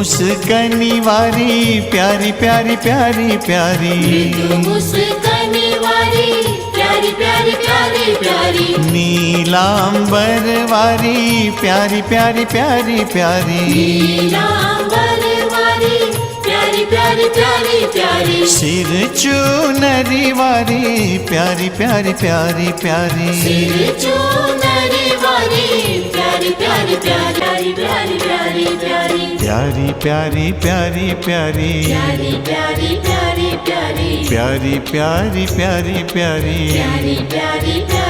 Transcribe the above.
मुस्कनी वारी प्यारी प्यारी प्यारी प्यारी, मृदु मुस्कनी वारी प्यारी प्यारी प्यारी प्यारी, नीलांबर वारी प्यारी प्यारी प्यारी प्यारी, नीलांबर वारी प्यारी प्यारी प्यारी प्यारी, सिर चूनरी वारी प्यारी प्यारी प्यारी प्यारी, सिर चूनरी वारी प्यारी प्यारी प्यारी प्यारी प्यारी प्यारी, प्यारी प्यारी प्यारी प्यारी, प्यारी प्यारी प्यारी प्यारी, प्यारी प्यारी प्यारी प्यारी, प्यारी प्यारी प्यारी।